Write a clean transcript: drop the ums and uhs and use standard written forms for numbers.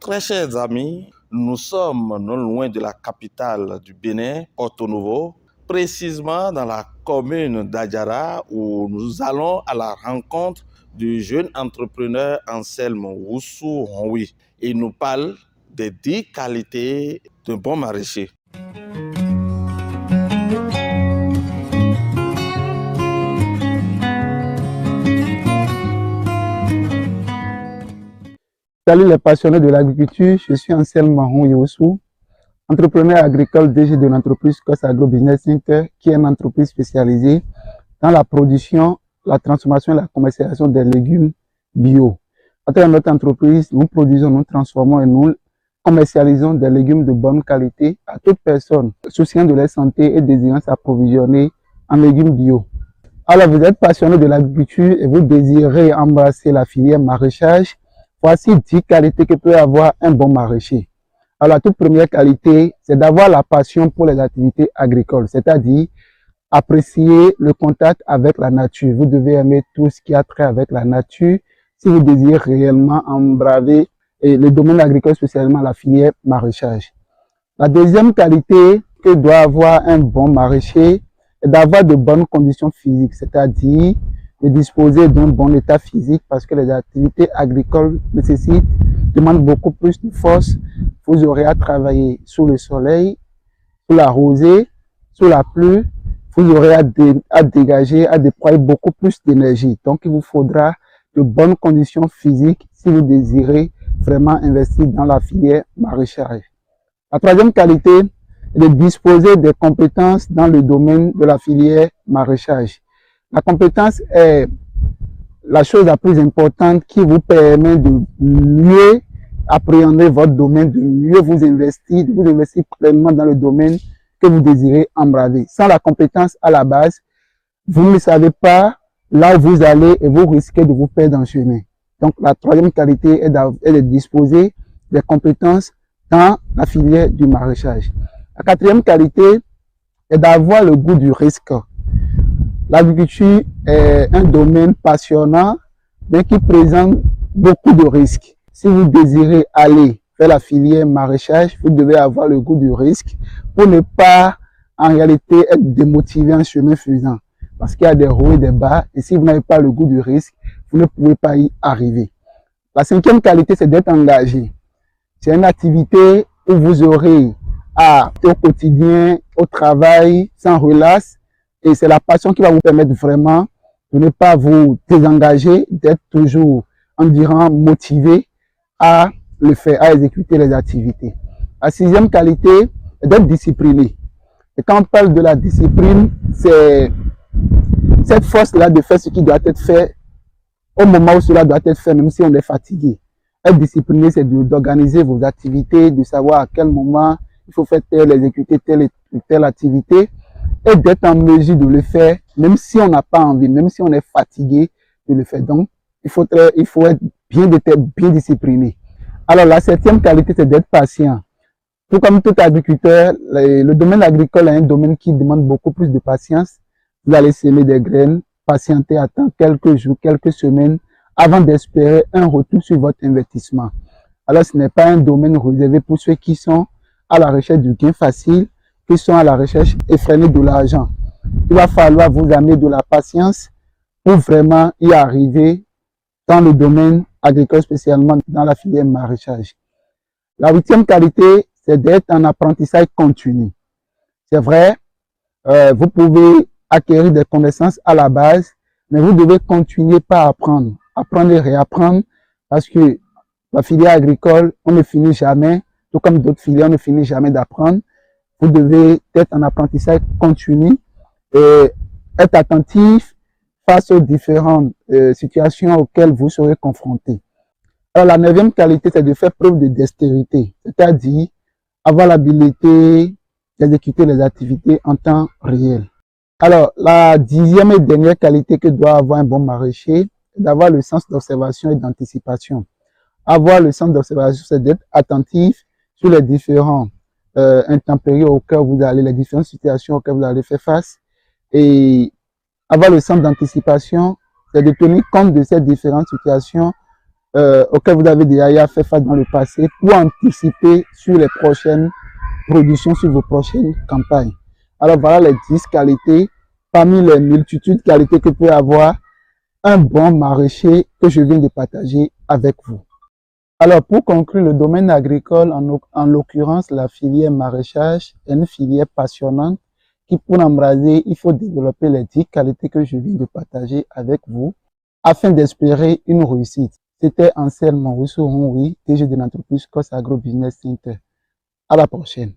Très chers amis, nous sommes non loin de la capitale du Bénin, Porto-Novo, précisément dans la commune d'Adjara où nous allons à la rencontre du jeune entrepreneur Anselme Woussou Honwi. Il nous parle des 10 qualités d'un bon maraîcher. Salut les passionnés de l'agriculture, je suis Anselme Woussou, entrepreneur agricole DG de l'entreprise Kos Agro Business Center, qui est une entreprise spécialisée dans la production, la transformation et la commercialisation des légumes bio. À travers notre entreprise, nous produisons, nous transformons et nous commercialisons des légumes de bonne qualité à toute personne souciant de leur santé et désirant s'approvisionner en légumes bio. Alors vous êtes passionné de l'agriculture et vous désirez embrasser la filière maraîchage. Voici 10 qualités que peut avoir un bon maraîcher. Alors, la toute première qualité, c'est d'avoir la passion pour les activités agricoles, c'est-à-dire apprécier le contact avec la nature. Vous devez aimer tout ce qui a trait avec la nature si vous désirez réellement embraver le domaine agricole, spécialement la filière maraîchage. La deuxième qualité que doit avoir un bon maraîcher est d'avoir de bonnes conditions physiques, c'est-à-dire de disposer d'un bon état physique parce que les activités agricoles demandent beaucoup plus de force. Vous aurez à travailler sous le soleil, sous la rosée, sous la pluie. Vous aurez à dégager, à déployer beaucoup plus d'énergie. Donc, il vous faudra de bonnes conditions physiques si vous désirez vraiment investir dans la filière maraîchage. La troisième qualité est de disposer des compétences dans le domaine de la filière maraîchage. La compétence est la chose la plus importante qui vous permet de mieux appréhender votre domaine, de mieux vous investir pleinement dans le domaine que vous désirez embraver. Sans la compétence à la base, vous ne savez pas là où vous allez et vous risquez de vous perdre en chemin. Donc la troisième qualité est de disposer des compétences dans la filière du maraîchage. La quatrième qualité est d'avoir le goût du risque. L'agriculture est un domaine passionnant, mais qui présente beaucoup de risques. Si vous désirez aller vers la filière maraîchage, vous devez avoir le goût du risque pour ne pas, en réalité, être démotivé en chemin faisant. Parce qu'il y a des hauts et des bas, et si vous n'avez pas le goût du risque, vous ne pouvez pas y arriver. La cinquième qualité, c'est d'être engagé. C'est une activité où vous aurez au quotidien, au travail, sans relâche. Et c'est la passion qui va vous permettre vraiment de ne pas vous désengager, d'être toujours, motivé à le faire, à exécuter les activités. La sixième qualité est d'être discipliné. Et quand on parle de la discipline, c'est cette force-là de faire ce qui doit être fait au moment où cela doit être fait, même si on est fatigué. Être discipliné, c'est d'organiser vos activités, de savoir à quel moment il faut faire exécuter telle activité, et d'être en mesure de le faire, même si on n'a pas envie, même si on est fatigué de le faire. Donc, il faut être bien discipliné. Alors, la septième qualité, c'est d'être patient. Tout comme tout agriculteur, le domaine agricole est un domaine qui demande beaucoup plus de patience. Vous allez semer des graines, patienter, attendre quelques jours, quelques semaines, avant d'espérer un retour sur votre investissement. Alors, ce n'est pas un domaine réservé pour ceux qui sont à la recherche du gain facile, qui sont à la recherche effrénée de l'argent. Il va falloir vous amener de la patience pour vraiment y arriver dans le domaine agricole, spécialement dans la filière maraîchage. La huitième qualité, c'est d'être en apprentissage continu. C'est vrai, vous pouvez acquérir des connaissances à la base, mais vous devez continuer par apprendre et réapprendre, parce que la filière agricole, on ne finit jamais, tout comme d'autres filières, on ne finit jamais d'apprendre. Vous devez être en apprentissage continu et être attentif face aux différentes situations auxquelles vous serez confrontés. Alors, la neuvième qualité, c'est de faire preuve de dextérité, c'est-à-dire avoir l'habilité d'exécuter les activités en temps réel. Alors, la dixième et dernière qualité que doit avoir un bon maraîcher, c'est d'avoir le sens d'observation et d'anticipation. Avoir le sens d'observation, c'est d'être attentif sur les différents intempéries auxquelles vous allez, les différentes situations auxquelles vous allez faire face. Et avoir le sens d'anticipation, c'est de tenir compte de ces différentes situations auxquelles vous avez déjà fait face dans le passé pour anticiper sur les prochaines productions, sur vos prochaines campagnes. Alors voilà les 10 qualités parmi les multitudes de qualités que peut avoir un bon maraîcher que je viens de partager avec vous. Alors pour conclure, le domaine agricole, en l'occurrence la filière maraîchage, est une filière passionnante qui pour l'embraser, il faut développer les 10 qualités que je viens de partager avec vous afin d'espérer une réussite. C'était Anselme Mawusu Honri, DG de l'entreprise COS Agro Business Center. À la prochaine.